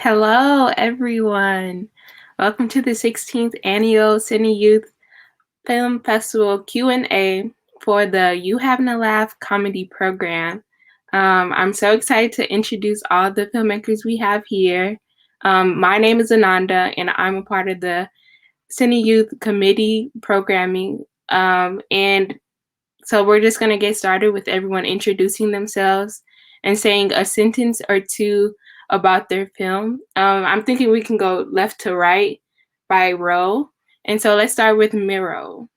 Hello, everyone. Welcome to the 16th Annual CineYouth Film Festival Q&A for the You Having a Laugh comedy program. I'm so excited to introduce all the filmmakers we have here. My name is Ananda, and I'm a part of the CineYouth committee programming. And so we're just going to get started with everyone introducing themselves and saying a sentence or two about their film. I'm thinking we can go left to right by row. And so let's start with Miro.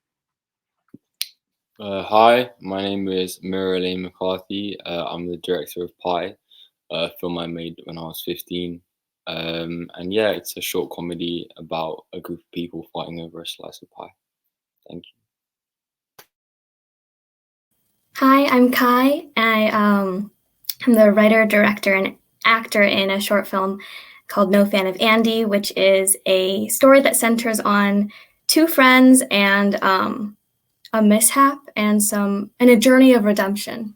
Hi, my name is Mira, Elaine McCarthy. I'm the director of Pie, a film I made when I was 15. And yeah, it's a short comedy about a group of people fighting over a slice of pie. Thank you. Hi, I'm Kai. I'm the writer, director, and actor in a short film called No Fan of Andy, which is a story that centers on two friends and a mishap and a journey of redemption.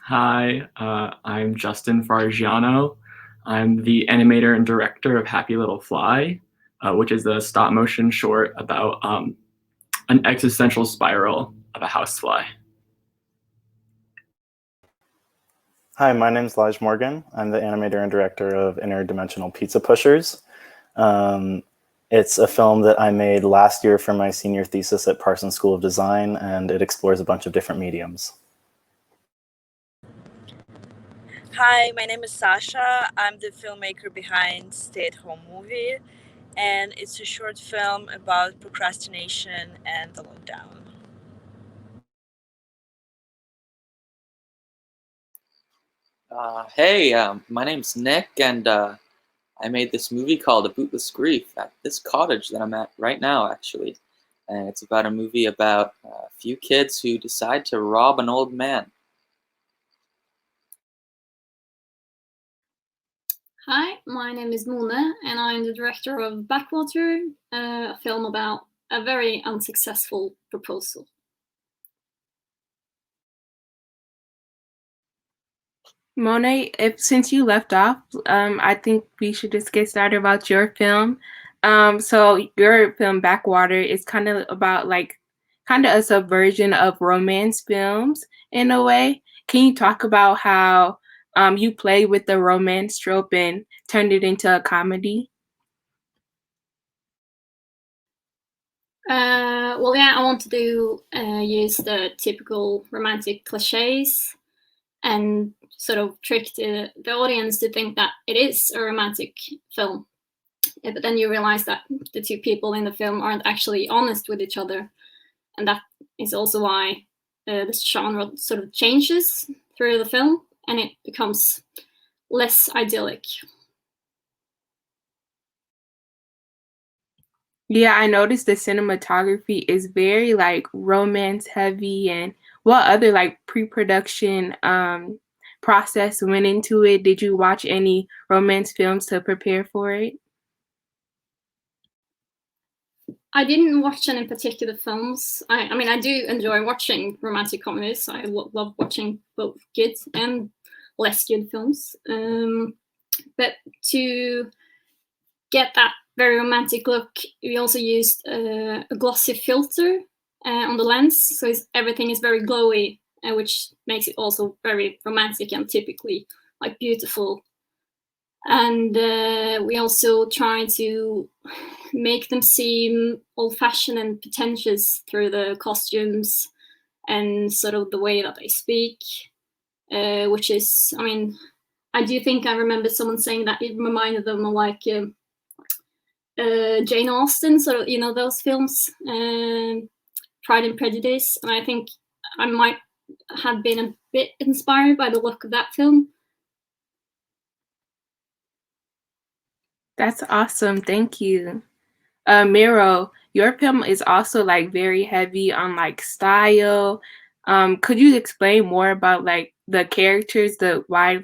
Hi, I'm Justin Fargiano. I'm the animator and director of Happy Little Fly, which is a stop motion short about an existential spiral of a housefly. Hi, my name's Lige Morgan. I'm the animator and director of Interdimensional Pizza Pushers. It's a film that I made last year for my senior thesis at Parsons School of Design, and it explores a bunch of different mediums. Hi, my name is Sasha. I'm the filmmaker behind Stay at Home Movie, and it's a short film about procrastination and the lockdown. Hey, my name's Nick, and I made this movie called A Bootless Grief at this cottage that I'm at right now, actually. And it's about a movie about a few kids who decide to rob an old man. Hi, my name is Mone, and I'm the director of Backwater, a film about a very unsuccessful proposal. Monet, since you left off, I think we should just get started about your film. So your film Backwater is kind of about kind of a subversion of romance films in a way. Can you talk about how you play with the romance trope and turned it into a comedy? Well, yeah, I want to use the typical romantic cliches and sort of trick the audience to think that it is a romantic film. But then you realize that the two people in the film aren't actually honest with each other. And that is also why this genre sort of changes through the film and it becomes less idyllic. Yeah, I noticed the cinematography is very romance heavy. And what other pre-production process went into it? Did you watch any romance films to prepare for it? I didn't watch any particular films. I mean, I do enjoy watching romantic comedies. I love watching both good and less good films. But to get that very romantic look, we also used a glossy filter on the lens, so everything is very glowy, which makes it also very romantic and typically beautiful. And we also try to make them seem old-fashioned and pretentious through the costumes and sort of the way that they speak, which is, I mean, I do think I remember someone saying that it reminded them of Jane Austen, sort of, those films, Pride and Prejudice. And I think I might have been a bit inspired by the look of that film. That's awesome. Thank you. Miro, your film is also very heavy on style. Could you explain more about the characters, the wide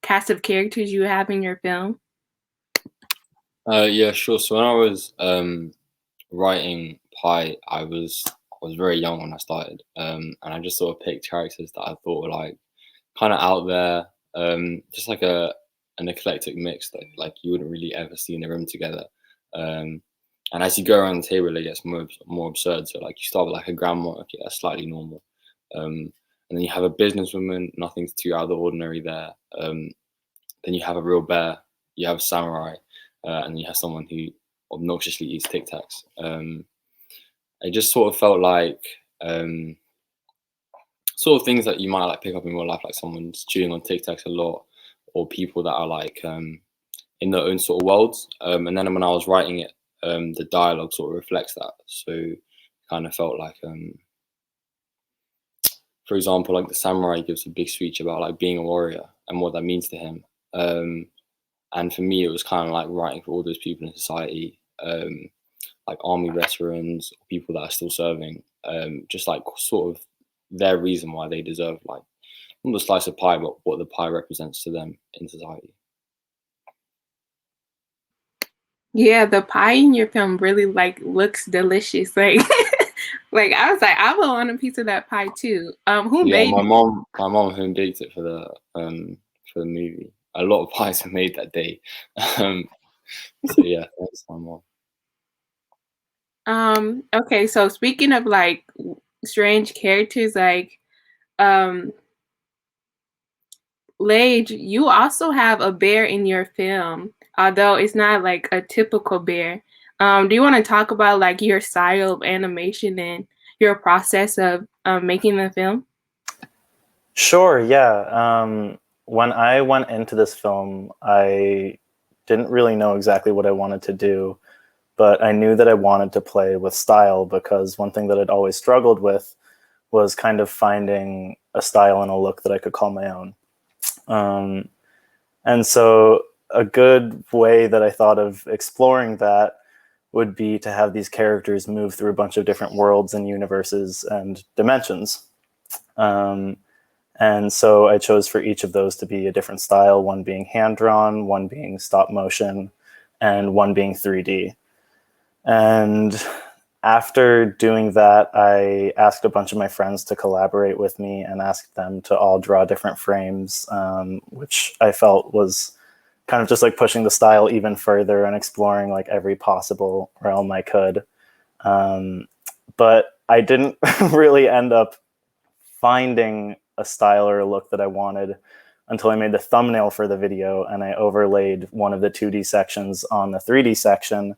cast of characters you have in your film? Yeah, sure. So when I was writing Pie, I was very young when I started, and I just sort of picked characters that I thought were kind of out there, just like an eclectic mix that like you wouldn't really ever see in a room together. And as you go around the table, it gets more absurd. So like you start with like a grandma, okay, that's slightly normal. And then you have a businesswoman, nothing's too out of the ordinary there. Then you have a real bear, you have a samurai, and you have someone who obnoxiously eats Tic Tacs. It just sort of felt like sort of things that you might like pick up in real life, like someone's chewing on Tic Tacs a lot, or people that are like in their own sort of worlds. And then when I was writing it, the dialogue sort of reflects that. So it kind of felt like, for example, like the samurai gives a big speech about like being a warrior and what that means to him. And for me, it was kind of like writing for all those people in society, like army veterans, people that are still serving, just like sort of their reason why they deserve like not the slice of pie, but what the pie represents to them in society. Yeah, the pie in your film really like looks delicious. Like, like I was like, I would want a piece of that pie too. Who Yeah, made? my mom home baked it for the movie. A lot of pies were made that day. So yeah, thanks my mom. Okay, so speaking of like strange characters, like Lage, you also have a bear in your film, although it's not like a typical bear. Do you want to talk about like your style of animation and your process of making the film? Sure, yeah. When I went into this film, I didn't really know exactly what I wanted to do, but I knew that I wanted to play with style, because one thing that I'd always struggled with was kind of finding a style and a look that I could call my own. And so a good way that I thought of exploring that would be to have these characters move through a bunch of different worlds and universes and dimensions. And so I chose for each of those to be a different style, one being hand-drawn, one being stop motion, and one being 3D. And after doing that, I asked a bunch of my friends to collaborate with me and asked them to all draw different frames, which I felt was kind of just like pushing the style even further and exploring like every possible realm I could. But I didn't really end up finding a style or a look that I wanted until I made the thumbnail for the video, and I overlaid one of the 2D sections on the 3D section.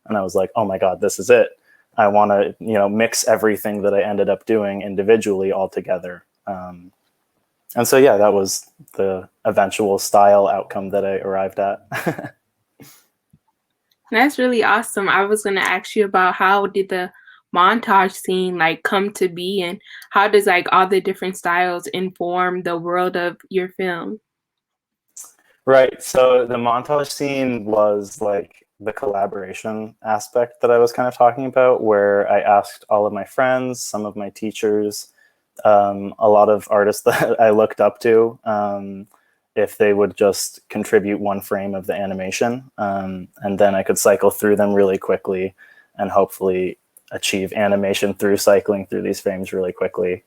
And I was like, oh my God, this is it. I want to, mix everything that I ended up doing individually all together. And so, yeah, that was the eventual style outcome that I arrived at. That's really awesome. I was going to ask you about how did the montage scene like come to be, and how does like all the different styles inform the world of your film? Right. So the montage scene was like the collaboration aspect that I was kind of talking about, where I asked all of my friends, some of my teachers, a lot of artists that I looked up to, if they would just contribute one frame of the animation. And then I could cycle through them really quickly and hopefully achieve animation through cycling through these frames really quickly.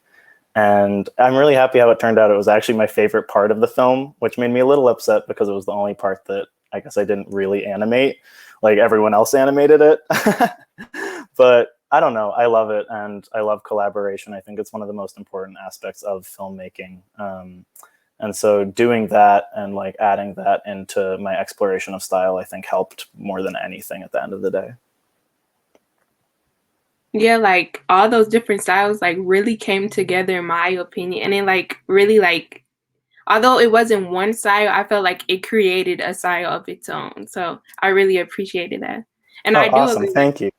And I'm really happy how it turned out. It was actually my favorite part of the film, which made me a little upset because it was the only part that I guess I didn't really animate. Like everyone else animated it. But I don't know. I love it, and I love collaboration. I think it's one of the most important aspects of filmmaking. And so doing that and like adding that into my exploration of style, I think helped more than anything at the end of the day. Yeah, like all those different styles like really came together in my opinion, and it like really like, although it wasn't one style, I felt like it created a style of its own. So I really appreciated that. And I do awesome. agree. Thank you.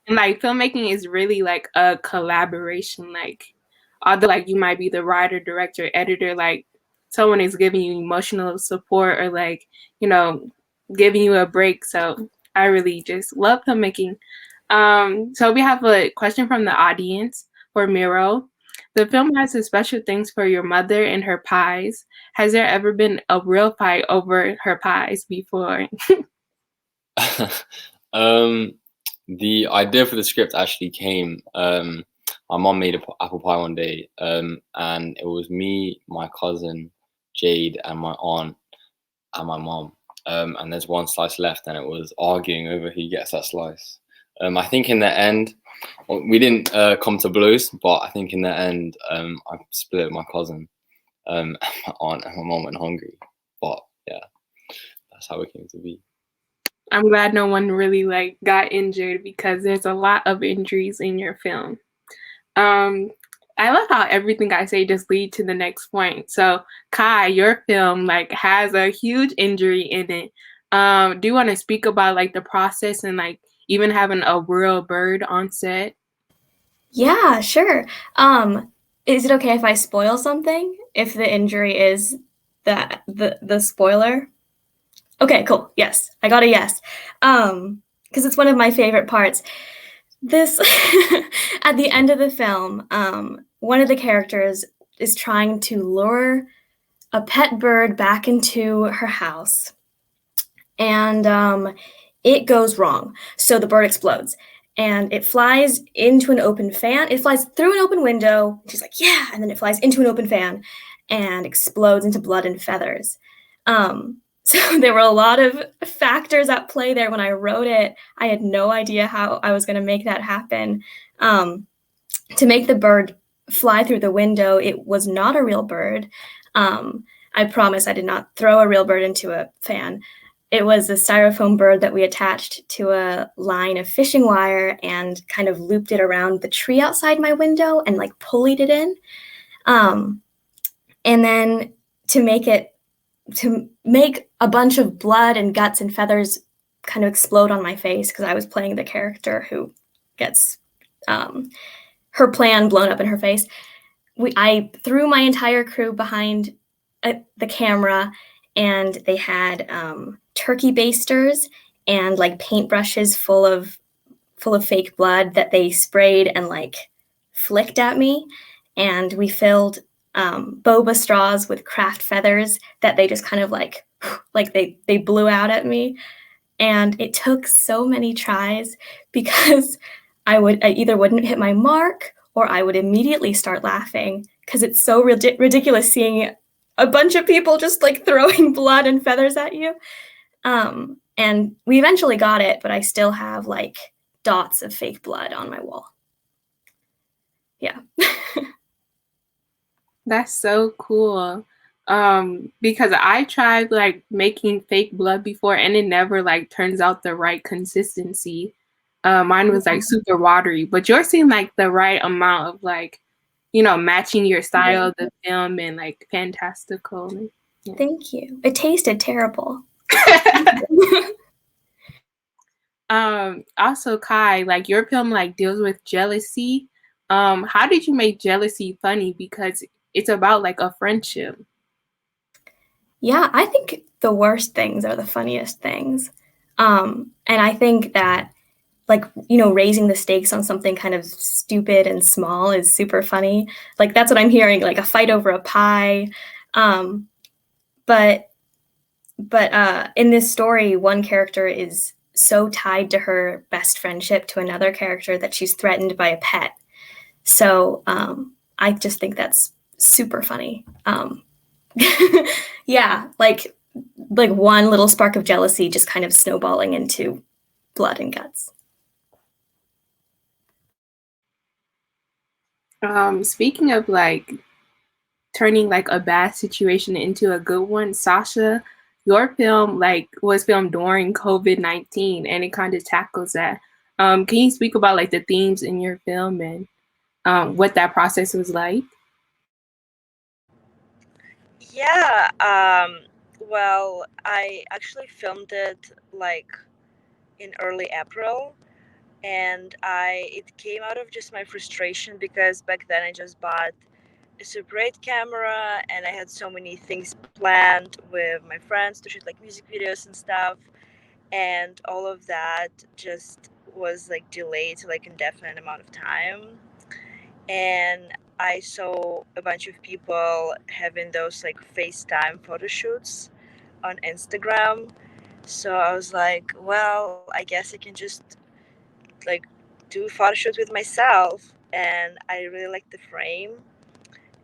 And like filmmaking is really like a collaboration. Like although like you might be the writer, director, editor, like someone is giving you emotional support or like, giving you a break. So I really just love filmmaking. So we have a question from the audience for Miro. The film has a special things for your mother and her pies. Has there ever been a real fight over her pies before? The idea for the script actually came. My mom made an apple pie one day, and it was me, my cousin, Jade and my aunt and my mom. And there's one slice left, and it was arguing over who gets that slice. I think in the end, we didn't come to blows, but I think in the end, I split with my cousin. And my aunt and my mom went hungry. But yeah, that's how it came to be. I'm glad no one really like got injured, because there's a lot of injuries in your film. I love how everything I say just lead to the next point. So Kai, your film like has a huge injury in it. Do you want to speak about like the process and like even having a real bird on set? Yeah, sure. Is it okay if I spoil something? If the injury is the spoiler? Okay, cool. Yes, I got a yes. Because it's one of my favorite parts. This at the end of the film, one of the characters is trying to lure a pet bird back into her house, and it goes wrong. So the bird explodes, and it flies into an open fan. It flies through an open window. She's like, yeah, and then it flies into an open fan and explodes into blood and feathers. So there were a lot of factors at play there when I wrote it. I had no idea how I was going to make that happen. To make the bird fly through the window, it was not a real bird. I promise I did not throw a real bird into a fan. It was a styrofoam bird that we attached to a line of fishing wire and kind of looped it around the tree outside my window and like pulleyed it in. And then to make a bunch of blood and guts and feathers kind of explode on my face, because I was playing the character who gets her plan blown up in her face. I threw my entire crew behind the camera, and they had turkey basters and like paintbrushes full of fake blood that they sprayed and like flicked at me. And we filled boba straws with craft feathers that they just kind of like they blew out at me. And it took so many tries, because I either wouldn't hit my mark or I would immediately start laughing, because it's so ridiculous seeing a bunch of people just like throwing blood and feathers at you. And we eventually got it, but I still have like dots of fake blood on my wall. Yeah. That's so cool. Because I tried like making fake blood before, and it never like turns out the right consistency. Mine was like super watery, but yours seemed like the right amount of like, matching your style of the film, and like fantastical. Yeah. Thank you. It tasted terrible. Also Kai, like your film like deals with jealousy. How did you make jealousy funny? Because it's about like a friendship. Yeah, I think the worst things are the funniest things. And I think that like, raising the stakes on something kind of stupid and small is super funny. Like that's what I'm hearing, like a fight over a pie. But in this story, one character is so tied to her best friendship to another character that she's threatened by a pet. So I just think that's super funny. Yeah, like one little spark of jealousy just kind of snowballing into blood and guts. Speaking of like turning like a bad situation into a good one, Sasha, your film like was filmed during COVID-19, and it kind of tackles that. Can you speak about like the themes in your film and what that process was like? Yeah, well, I actually filmed it like in early April, and it came out of just my frustration, because back then I just bought a Super 8 camera and I had so many things planned with my friends to shoot like music videos and stuff, and all of that just was like delayed to like indefinite amount of time. And I saw a bunch of people having those like FaceTime photo shoots on Instagram. So I was like, well, I guess I can just like do photo shoots with myself. And I really liked the frame.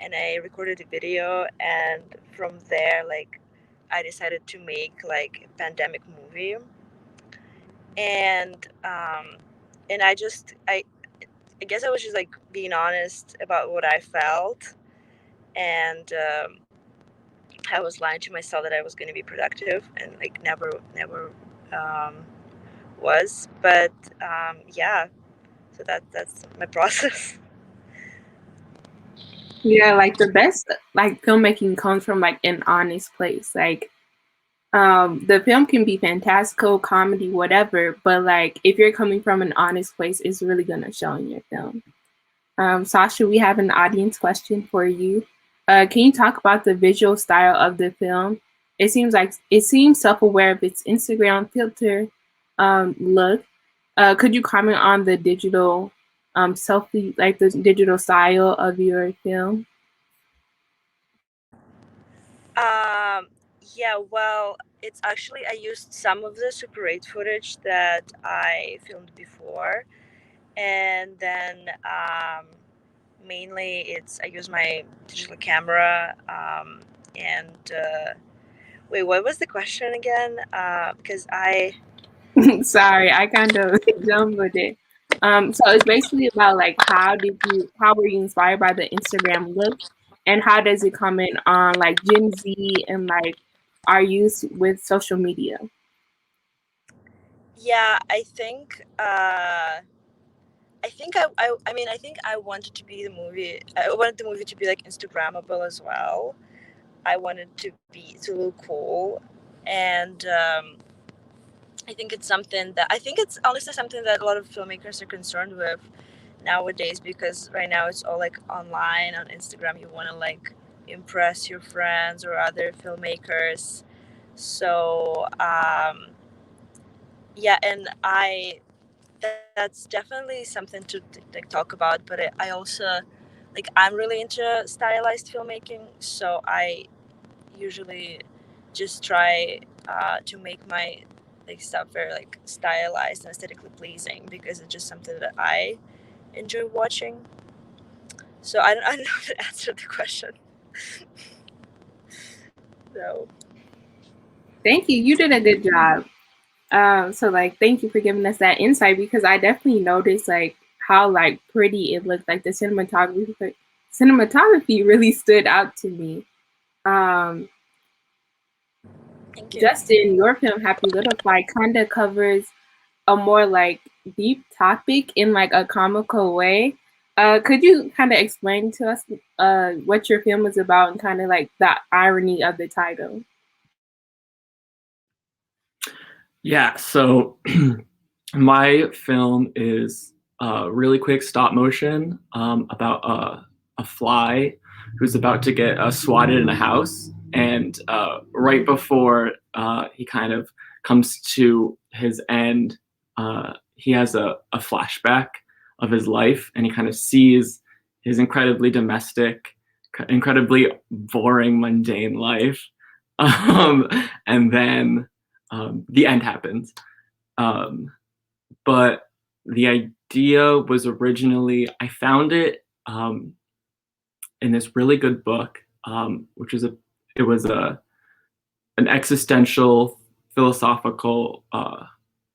and I recorded a video, and from there, like, I decided to make like a pandemic movie, and I guess I was just like being honest about what I felt, and I was lying to myself that I was going to be productive, and like never um, was. But yeah, so that's my process. Yeah, like the best like filmmaking comes from like an honest place. Like the film can be fantastical, comedy, whatever, but like if you're coming from an honest place, it's really gonna show in your film. Sasha, we have an audience question for you. Can you talk about the visual style of the film? It seems self-aware of its Instagram filter look. Could you comment on the digital selfie, like the digital style of your film? Yeah, well, it's actually I used some of the Super 8 footage that I filmed before, and then mainly I use my digital camera, and wait, what was the question again? Because I Sorry, I kind of jumbled it. So it's basically about like how were you inspired by the Instagram look, and how does it comment on like Gen Z and like our use with social media? yeah, I mean, I think I wanted to be the movie. I wanted the movie to be like Instagrammable as well. I wanted to look cool, and I think it's honestly something that a lot of filmmakers are concerned with nowadays, because right now it's all like online on Instagram. You want to like impress your friends or other filmmakers. So yeah, and that's definitely something to like talk about. But I also like I'm really into stylized filmmaking, so I usually just try to make my like stuff very like stylized and aesthetically pleasing, because it's just something that I enjoy watching. So I don't know how to answer the question. So Thank you. You did a good job. So like, thank you for giving us that insight, because I definitely noticed like how like pretty it looked. Like the cinematography really stood out to me. Um, thank you. Justin, your film Happy Little Fly kind of covers a more like deep topic in like a comical way. Could you kind of explain to us what your film is about and kind of like the irony of the title? Yeah, so my film is really quick stop motion about a fly who's about to get swatted in a house. And right before he kind of comes to his end, he has a flashback of his life, and he kind of sees his incredibly domestic, incredibly boring, mundane life. And then the end happens. Um, but the idea was originally, I found it in this really good book, which is it was an existential, philosophical,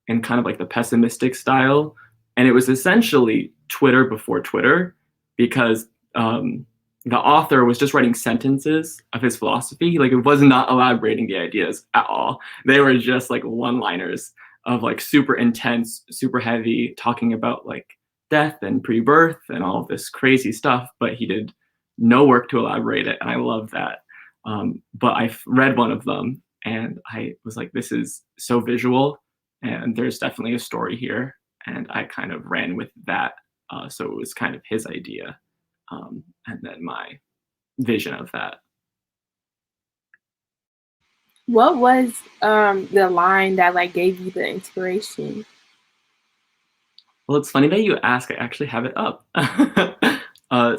and kind of like the pessimistic style. And it was essentially Twitter before Twitter, because the author was just writing sentences of his philosophy. Like, it was not elaborating the ideas at all. They were just like one-liners of like super intense, super heavy, talking about like death and pre-birth and all of this crazy stuff, but he did no work to elaborate it. And I love that. But I read one of them and I was like, this is so visual, and there's definitely a story here. And I kind of ran with that. So it was kind of his idea, and then my vision of that. What was the line that like gave you the inspiration? Well, it's funny that you ask. I actually have it up.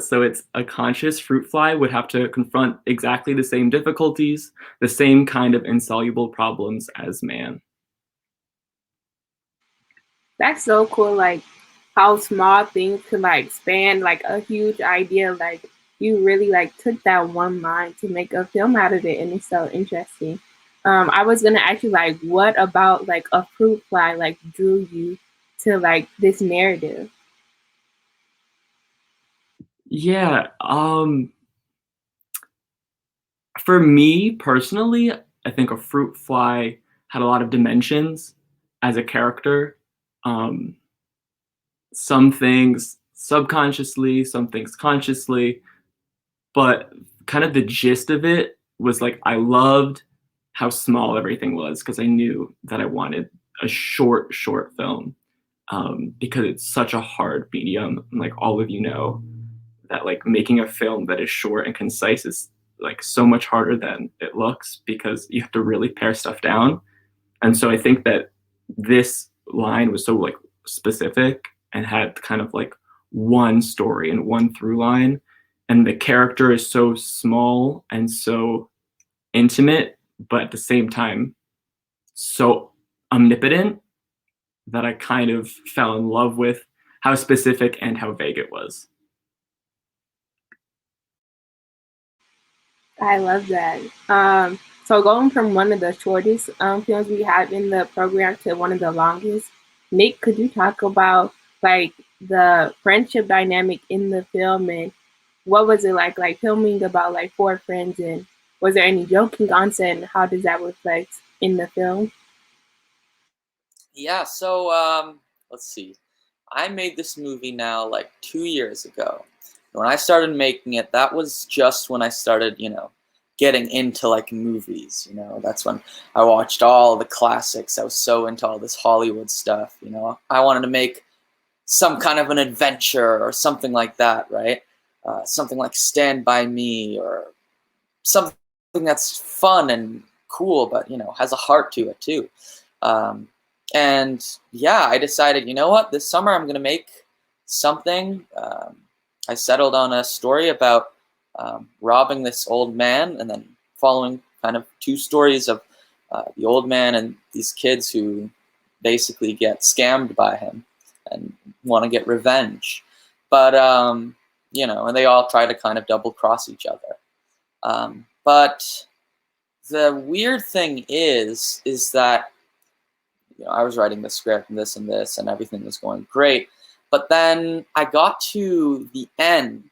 So it's a conscious fruit fly would have to confront exactly the same difficulties, the same kind of insoluble problems as man. That's so cool. Like how small things can like span like a huge idea. Like you really like took that one line to make a film out of it, and it's so interesting. I was gonna ask you like, what about like a fruit fly like drew you to like this narrative? Yeah, for me personally, I think a fruit fly had a lot of dimensions as a character. Um, some things subconsciously, some things consciously, but kind of the gist of it was like I loved how small everything was because I knew that I wanted a short film because it's such a hard medium. And like all of you know that like making a film that is short and concise is like so much harder than it looks because you have to really pare stuff down. And so I think that this line was so like specific and had kind of like one story and one through line. And the character is so small and so intimate, but at the same time, so omnipotent that I kind of fell in love with how specific and how vague it was. I love that. So going from one of the shortest films we have in the program to one of the longest, Nick, could you talk about like the friendship dynamic in the film and what was it like filming about like four friends, and was there any joking on set and how does that reflect in the film? Yeah, so let's see. I made this movie now like 2 years ago. When I started making it, that was just when I started, getting into like movies. That's when I watched all the classics. I was so into all this Hollywood stuff. I wanted to make some kind of an adventure or something like that, right? Something like Stand By Me or something that's fun and cool, but has a heart to it too. And yeah, I decided, you know what, this summer I'm gonna make something. I settled on a story about robbing this old man, and then following kind of two stories of the old man and these kids who basically get scammed by him and want to get revenge. But and they all try to kind of double cross each other. But the weird thing is that I was writing the script and this, and everything was going great. But then I got to the end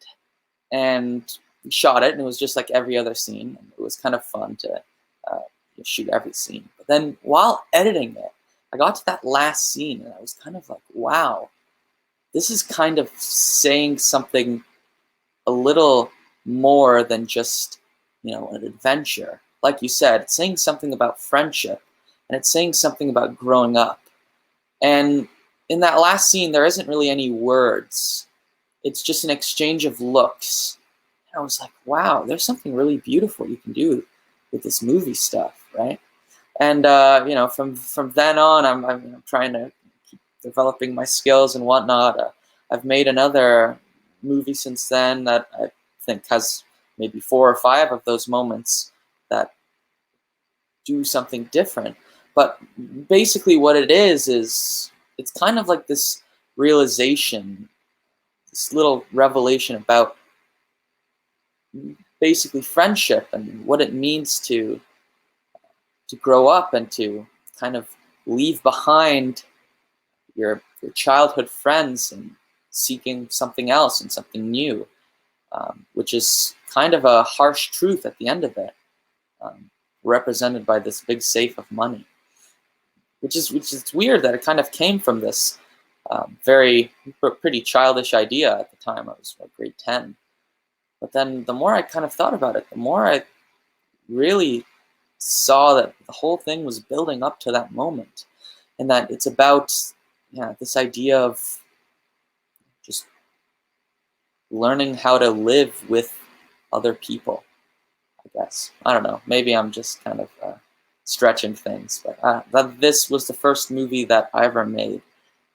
and shot it, and it was just like every other scene. And it was kind of fun to shoot every scene. But then while editing it, I got to that last scene, and I was kind of like, wow, this is kind of saying something a little more than just, an adventure. Like you said, it's saying something about friendship, and it's saying something about growing up. And in that last scene, there isn't really any words. It's just an exchange of looks. And I was like, wow, there's something really beautiful you can do with this movie stuff, right? And from then on, I'm trying to keep developing my skills and whatnot. I've made another movie since then that I think has maybe 4 or 5 of those moments that do something different. But basically what it is it's kind of like this realization, this little revelation about basically friendship and what it means to grow up and to kind of leave behind your childhood friends and seeking something else and something new, which is kind of a harsh truth at the end of it, represented by this big safe of money, which is weird that it kind of came from this pretty childish idea at the time. I was like grade 10. But then the more I kind of thought about it, the more I really saw that the whole thing was building up to that moment, and that it's about this idea of just learning how to live with other people, I guess. I don't know. Maybe I'm just kind of stretching things, but this was the first movie that I ever made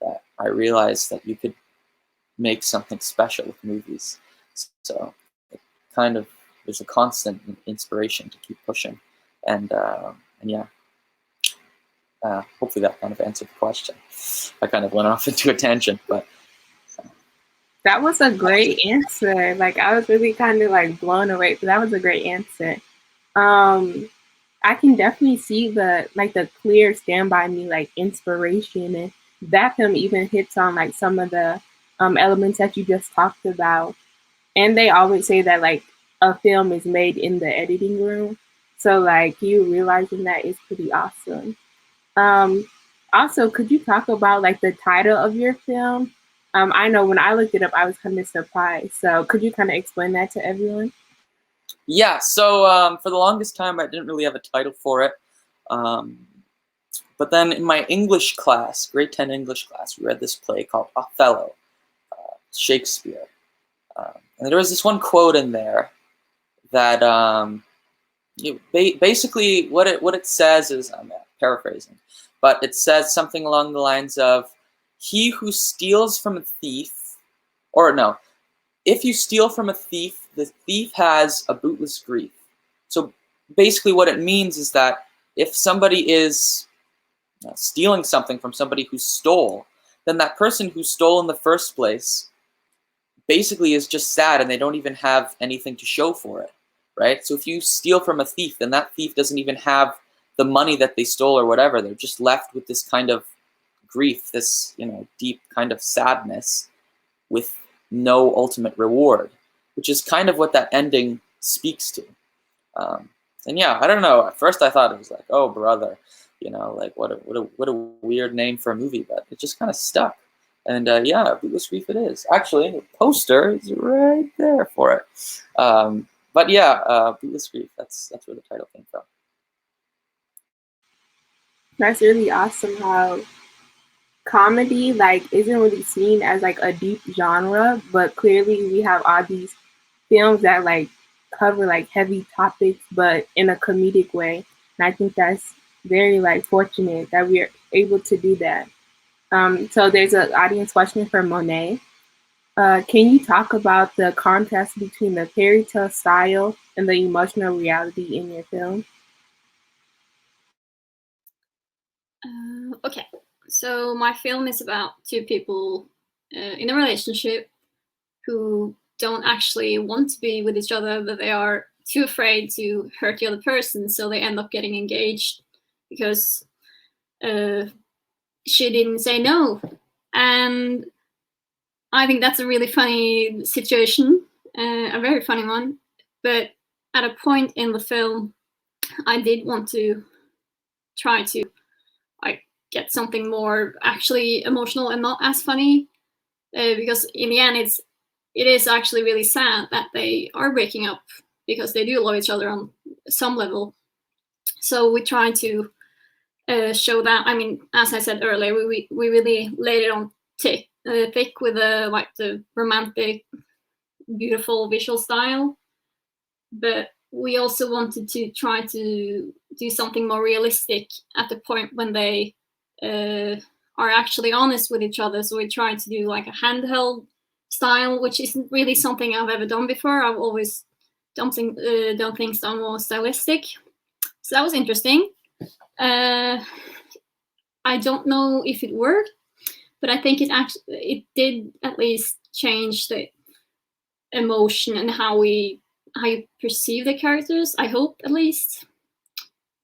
that I realized that you could make something special with movies. So it kind of there's a constant inspiration to keep pushing, and yeah. Hopefully that kind of answered the question. I kind of went off into a tangent, but That was a great answer. Like, I was really kind of like blown away, but that was a great answer. I can definitely see the clear Stand By Me like inspiration, and that film even hits on like some of the elements that you just talked about. And they always say that like a film is made in the editing room. So like you realizing that is pretty awesome. Um, Also, could you talk about like the title of your film? I know when I looked it up, I was kind of surprised. So could you kind of explain that to everyone? Yeah, so for the longest time, I didn't really have a title for it. But then in my English class, grade 10 English class, we read this play called Othello, Shakespeare. And there was this one quote in there that basically what it says is, I'm paraphrasing, but it says something along the lines of, he who steals from a thief, or no, if you steal from a thief, the thief has a bootless grief. So basically what it means is that if somebody is stealing something from somebody who stole, then that person who stole in the first place basically is just sad and they don't even have anything to show for it, right? So if you steal from a thief, then that thief doesn't even have the money that they stole or whatever. They're just left with this kind of grief, this, deep kind of sadness with no ultimate reward, which is kind of what that ending speaks to. And yeah, I don't know. At first I thought it was like, oh, brother, like what a weird name for a movie, but it just kind of stuck. And yeah, Bootless Grief it is. Actually, the poster is right there for it. But yeah, Bootless Grief, that's where the title came from. That's really awesome how comedy like isn't really seen as like a deep genre, but clearly we have all these films that like cover like heavy topics but in a comedic way. And I think that's very like fortunate that we're able to do that. So there's an audience question for Monet. Can you talk about the contrast between the fairy tale style and the emotional reality in your film? Okay, so my film is about two people in a relationship who don't actually want to be with each other, but they are too afraid to hurt the other person, so they end up getting engaged because she didn't say no. And I think that's a really funny situation, a very funny one. But at a point in the film, I did want to try to like get something more actually emotional and not as funny, because in the end, it is actually really sad that they are breaking up because they do love each other on some level. So we try to show that. I mean, as I said earlier, we really laid it on thick with the romantic, beautiful visual style, but we also wanted to try to do something more realistic at the point when they are actually honest with each other. So we tried to do like a handheld style, which isn't really something I've ever done before. I've always done things more stylistic. So that was interesting. I don't know if it worked, but I think it did at least change the emotion and how you perceive the characters. I hope, at least.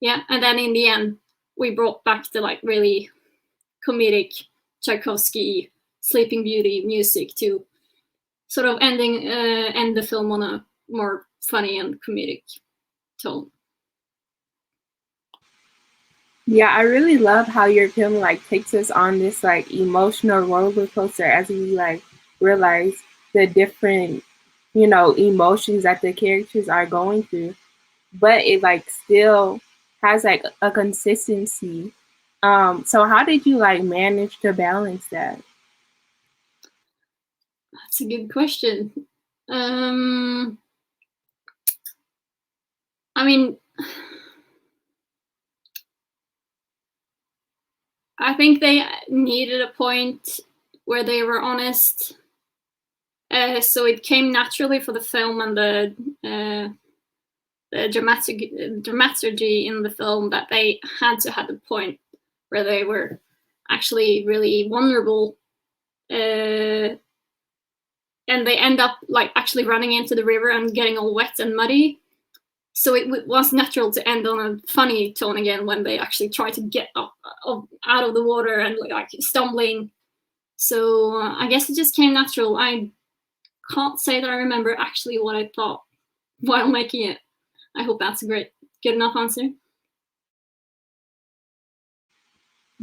Yeah, and then in the end, we brought back the like really comedic Tchaikovsky Sleeping Beauty music to sort of end the film on a more funny and comedic tone. Yeah, I really love how your film like takes us on this like emotional roller coaster as we like realize the different, emotions that the characters are going through. But it like still has like a consistency. So how did you like manage to balance that? That's a good question. I mean, I think they needed a point where they were honest. So it came naturally for the film and the dramaturgy in the film that they had to have the point where they were actually really vulnerable. and they end up like actually running into the river and getting all wet and muddy. So it was natural to end on a funny tone again when they actually try to get up out of the water and like stumbling. So I guess it just came natural. I can't say that I remember actually what I thought while making it. I hope that's a good enough answer.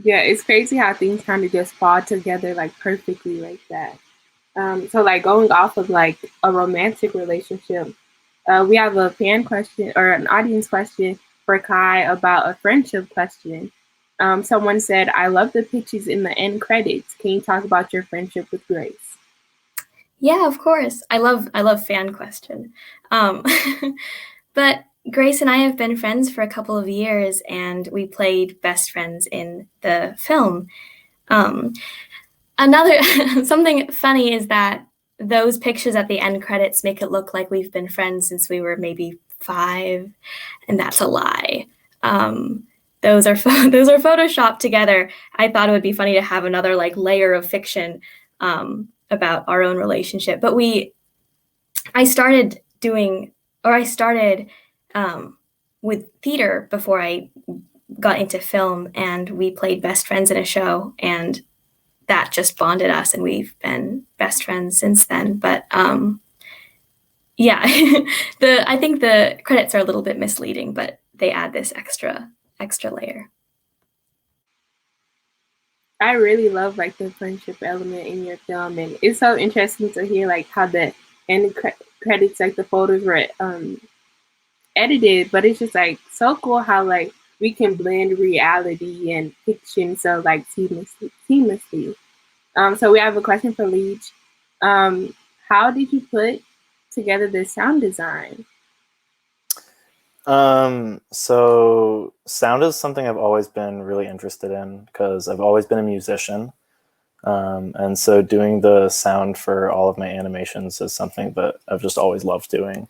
Yeah, it's crazy how things kind of just fall together like perfectly like that. So like going off of like a romantic relationship, we have a fan question or an audience question for Kai about a friendship question. Someone said, "I love the pictures in the end credits. Can you talk about your friendship with Grace?" Yeah, of course. I love fan question. But Grace and I have been friends for a couple of years, and we played best friends in the film. Another something funny is that those pictures at the end credits make it look like we've been friends since we were maybe 5, and that's a lie. Those are photoshopped together. I thought it would be funny to have another like layer of fiction about our own relationship. But I started with theater before I got into film, and we played best friends in a show, and that just bonded us, and we've been best friends since then. But yeah, I think the credits are a little bit misleading, but they add this extra layer. I really love like the friendship element in your film, and it's so interesting to hear like how the end credits, like the photos were edited, but it's just like so cool how like we can blend reality and fiction so like seamlessly. So we have a question for Leach. How did you put together the sound design? So sound is something I've always been really interested in because I've always been a musician. And so doing the sound for all of my animations is something that I've just always loved doing.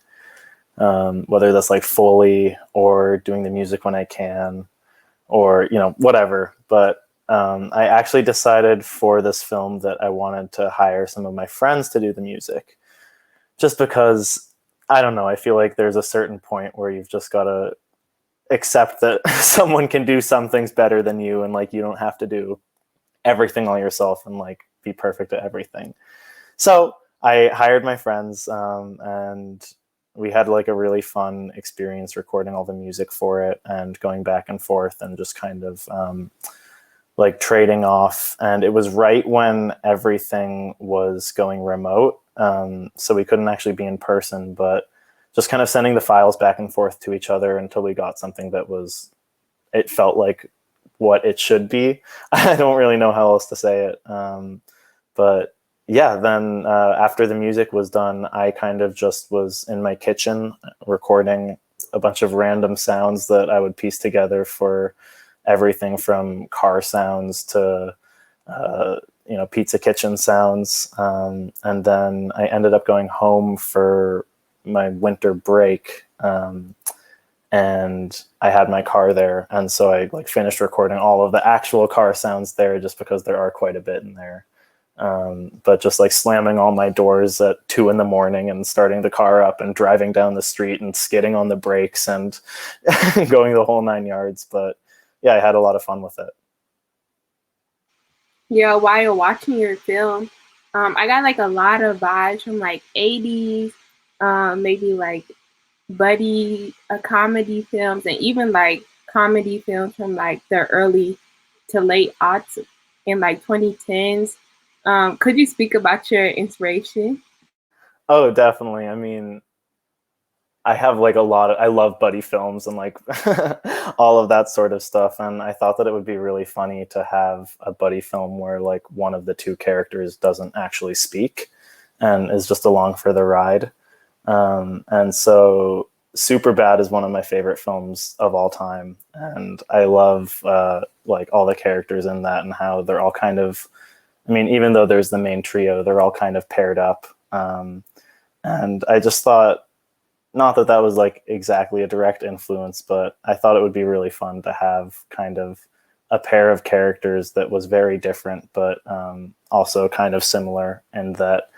Whether that's like Foley or doing the music when I can, or, you know, whatever. But I actually decided for this film that I wanted to hire some of my friends to do the music, just because, I don't know, I feel like there's a certain point where you've just got to accept that someone can do some things better than you, and like you don't have to do everything all yourself and like be perfect at everything. So I hired my friends, and we had like a really fun experience recording all the music for it and going back and forth and just kind of like trading off. And it was right when everything was going remote, so we couldn't actually be in person, but just kind of sending the files back and forth to each other until we got something that it felt like what it should be. I don't really know how else to say it. But yeah, then after the music was done, I kind of just was in my kitchen recording a bunch of random sounds that I would piece together for everything from car sounds to pizza kitchen sounds. And then I ended up going home for my winter break, and I had my car there, and so I like finished recording all of the actual car sounds there, just because there are quite a bit in there. But just like slamming all my doors at 2 a.m. and starting the car up and driving down the street and skidding on the brakes and going the whole 9 yards. But yeah, I had a lot of fun with it. Yeah, while watching your film, I got like a lot of vibes from like 80s, maybe like comedy films, and even like comedy films from like the early to late aughts in like 2010s. Could you speak about your inspiration? Oh, definitely. I mean, I have like I love buddy films and like all of that sort of stuff. And I thought that it would be really funny to have a buddy film where like one of the two characters doesn't actually speak and is just along for the ride. And so Superbad is one of my favorite films of all time. And I love like all the characters in that and how they're all kind of, I mean, even though there's the main trio, they're all kind of paired up. And I just thought, not that that was like exactly a direct influence, but I thought it would be really fun to have kind of a pair of characters that was very different, but also kind of similar in that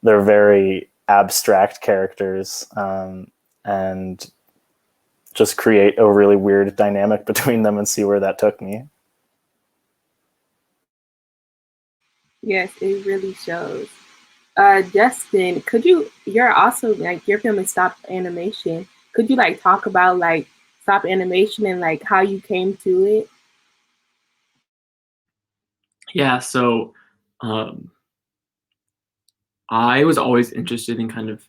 they're very abstract characters, and just create a really weird dynamic between them and see where that took me. Yes, it really shows. Justin, you're also like your film is stop animation. Could you like talk about like stop animation and like how you came to it? Yeah, so I was always interested in kind of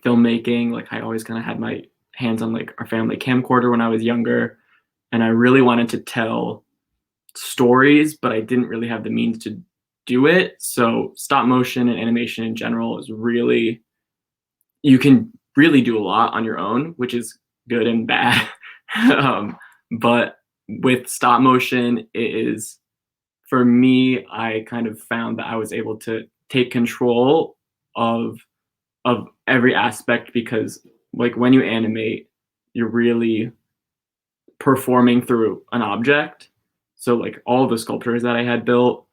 filmmaking. Like I always kind of had my hands on like our family camcorder when I was younger, and I really wanted to tell stories, but I didn't really have the means to do it. So stop motion and animation in general is really, you can really do a lot on your own, which is good and bad. But with stop motion, it is, for me, I kind of found that I was able to take control of every aspect, because like when you animate, you're really performing through an object. So like all the sculptures that I had built,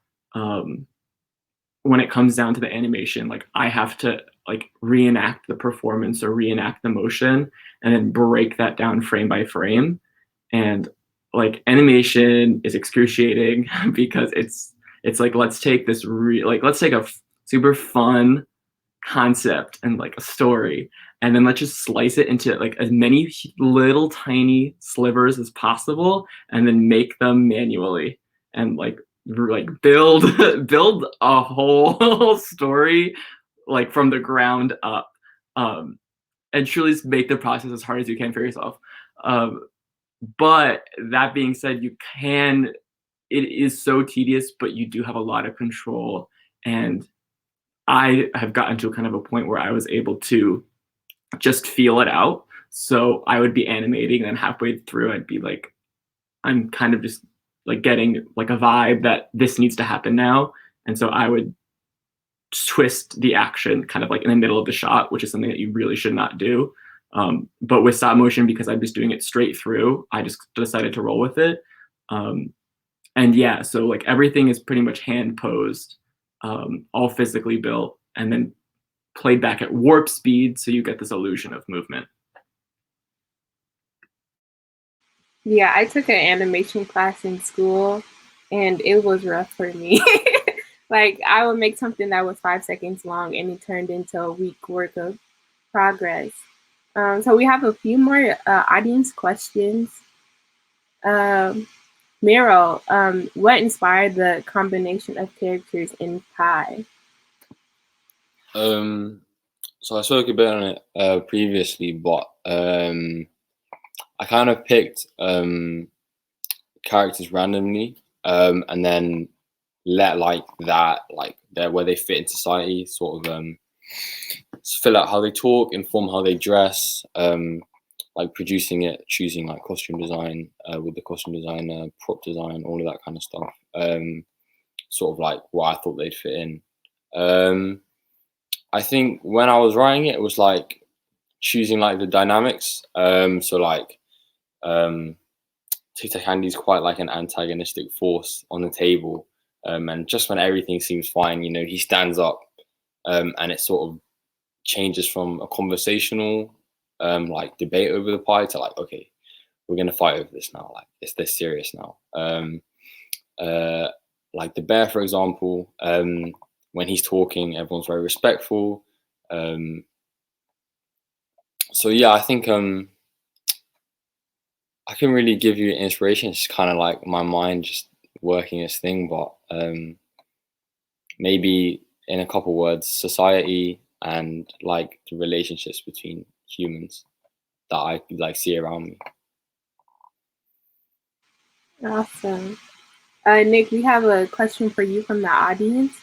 when it comes down to the animation, like I have to like reenact the performance or reenact the motion and then break that down frame by frame. And like animation is excruciating because it's like, let's take this let's take a super fun concept and like a story, and then let's just slice it into like as many little tiny slivers as possible and then make them manually and like build build a whole story like from the ground up, and truly make the process as hard as you can for yourself. But that being said, it is so tedious, but you do have a lot of control. And I have gotten to kind of a point where I was able to just feel it out. So I would be animating, and halfway through, I'd be like, I'm kind of just like getting like a vibe that this needs to happen now. And so I would twist the action kind of like in the middle of the shot, which is something that you really should not do. But with stop motion, because I'm just doing it straight through, I just decided to roll with it. And yeah, so like everything is pretty much hand posed, all physically built, and then played back at warp speed, so you get this illusion of movement. Yeah, I took an animation class in school, and it was rough for me. Like I would make something that was 5 seconds long, and it turned into a week worth of progress. So we have a few more audience questions. Mira, what inspired the combination of characters in Pi? So I spoke a bit on it previously, but I kind of picked characters randomly, and then let like that, like where they fit in society, sort of fill out how they talk, inform how they dress, like producing it, choosing like costume design with the costume designer, prop design, all of that kind of stuff. Sort of like what I thought they'd fit in. I think when I was writing it, it was like choosing like the dynamics. So like Tic Tac is quite like an antagonistic force on the table. And just when everything seems fine, you know, he stands up, and it sort of changes from a conversational like debate over the pie to like, okay, we're gonna fight over this now. Like, is this serious now? Like the bear, for example, when he's talking, everyone's very respectful. So yeah, I think I can really give you inspiration. It's kind of like my mind just working its thing, but maybe in a couple words, society and like the relationships between humans that I like see around me. Awesome. Nick, we have a question for you from the audience.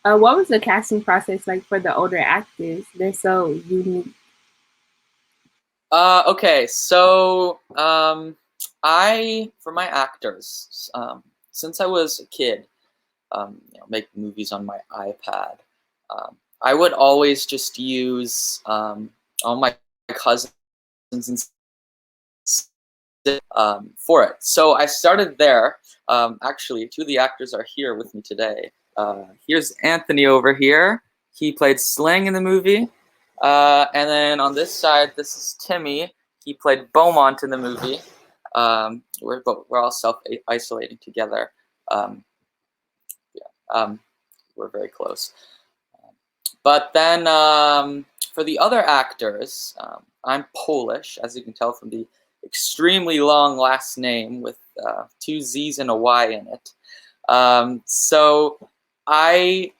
What was the casting process like for the older actors? They're so unique. Okay, so for my actors, since I was a kid, make movies on my iPad, I would always just use all my cousins and for it. So I started there. Actually, two of the actors are here with me today. Here's Anthony over here. He played Sling in the movie. And then on this side, this is Timmy. He played Beaumont in the movie. We're all self-isolating together. We're very close. But then for the other actors, I'm Polish, as you can tell from the extremely long last name with 2 Z's and a Y in it. So I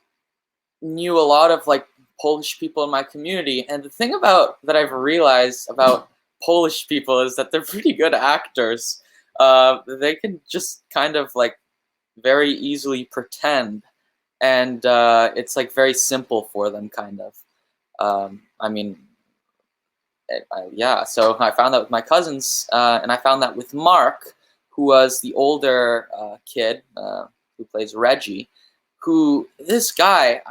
knew a lot of like Polish people in my community, and the thing that I've realized about Polish people is that they're pretty good actors. They can just kind of like very easily pretend, and it's like very simple for them, kind of. I mean, yeah. So I found that with my cousins, and I found that with Mark, who was the older kid who plays Reggie. Who this guy,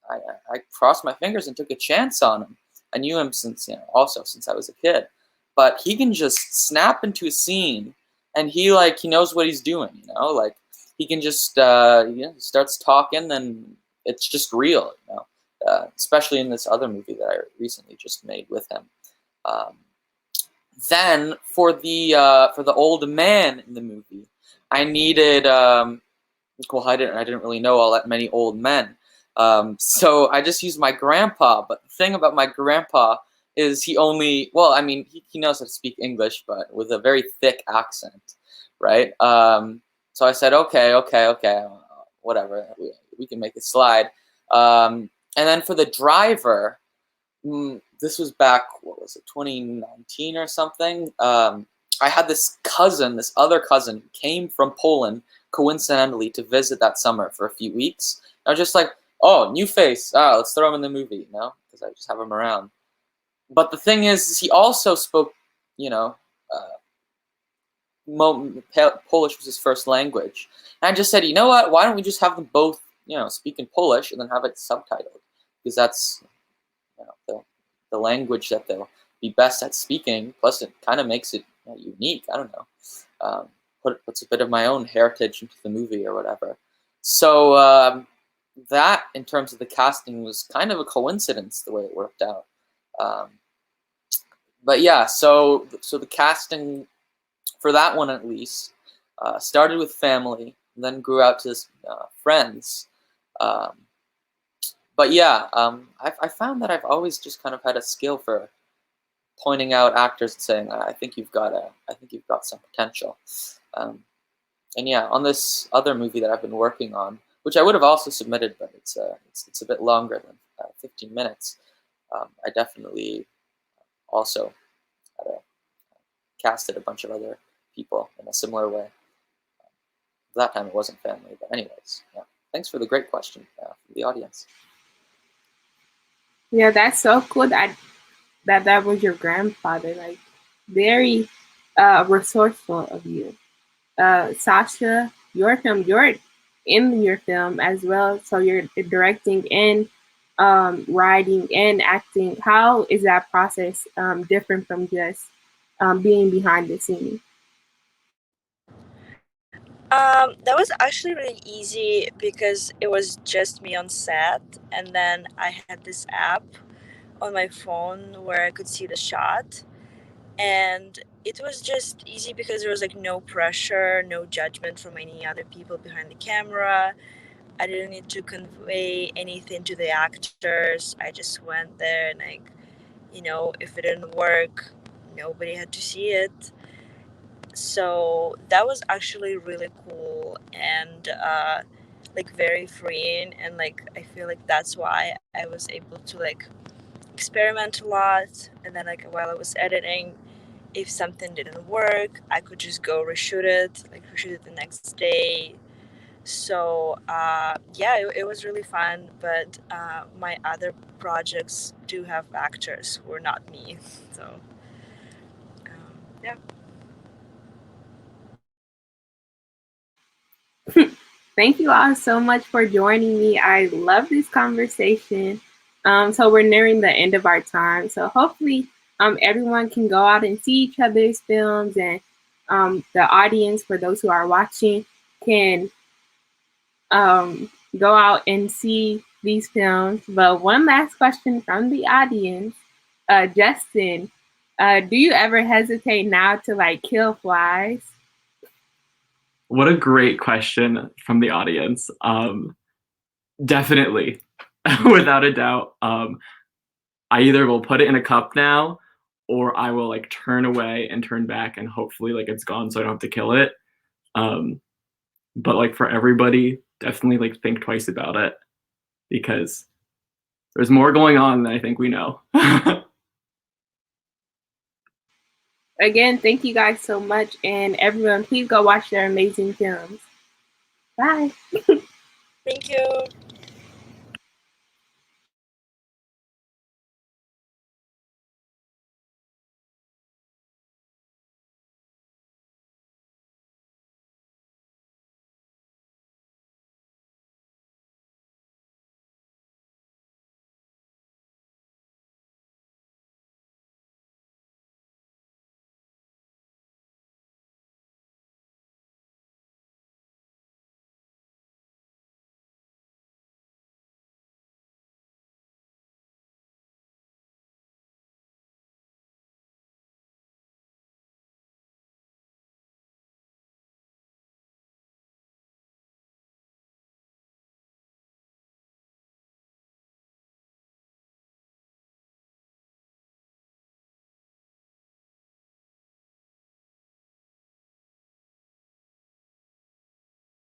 I crossed my fingers and took a chance on him. I knew him since since I was a kid, but he can just snap into a scene, and he knows what he's doing. Like he can just starts talking, and it's just real. Especially in this other movie that I recently just made with him. Then for the old man in the movie, I needed I didn't really know all that many old men. So I just used my grandpa. But the thing about my grandpa is he knows how to speak English, but with a very thick accent, right? So I said, okay, whatever, we can make it slide. And then for the driver, this was back, 2019 or something? I had this other cousin, who came from Poland, coincidentally, to visit that summer for a few weeks. I was just like, oh, new face, let's throw him in the movie, because I just have him around. But the thing is he also spoke, Polish was his first language. And I just said, you know what, why don't we just have them both, speak in Polish and then have it subtitled? Because that's, the language that they'll be best at speaking, plus it kind of makes it unique, I don't know. Puts a bit of my own heritage into the movie or whatever. So that, in terms of the casting, was kind of a coincidence the way it worked out. But yeah, so the casting for that one at least started with family, and then grew out to friends. But yeah, I found that I've always just kind of had a skill for pointing out actors and saying, I think you've got some potential. And yeah, on this other movie that I've been working on, which I would have also submitted, but it's a bit longer than 15 minutes. I definitely also casted a bunch of other people in a similar way. That time it wasn't family, but anyways, yeah. Thanks for the great question from the audience. Yeah, that's so cool that was your grandfather. Like, very resourceful of you. Sasha, you're in your film as well, so you're directing and writing and acting. How is that process different from just being behind the scenes? That was actually really easy because it was just me on set, and then I had this app on my phone where I could see the shot, and it was just easy because there was like no pressure, no judgment from any other people behind the camera. I didn't need to convey anything to the actors. I just went there, and if it didn't work, nobody had to see it. So that was actually really cool and very freeing, and I feel like that's why I was able to experiment a lot. And then while I was editing, if something didn't work, I could just go reshoot it the next day. So yeah, it was really fun. But my other projects do have actors who are not me. So yeah. Thank you all so much for joining me. I love this conversation. So we're nearing the end of our time. So hopefully everyone can go out and see each other's films, and the audience, for those who are watching, can go out and see these films. But one last question from the audience. Justin, do you ever hesitate now to like kill flies? What a great question from the audience. Definitely, without a doubt. I either will put it in a cup now, or I will like turn away and turn back and hopefully like it's gone so I don't have to kill it. But like for everybody, definitely like think twice about it, because there's more going on than I think we know. Again, thank you guys so much, and everyone, please go watch their amazing films. Bye. Thank you.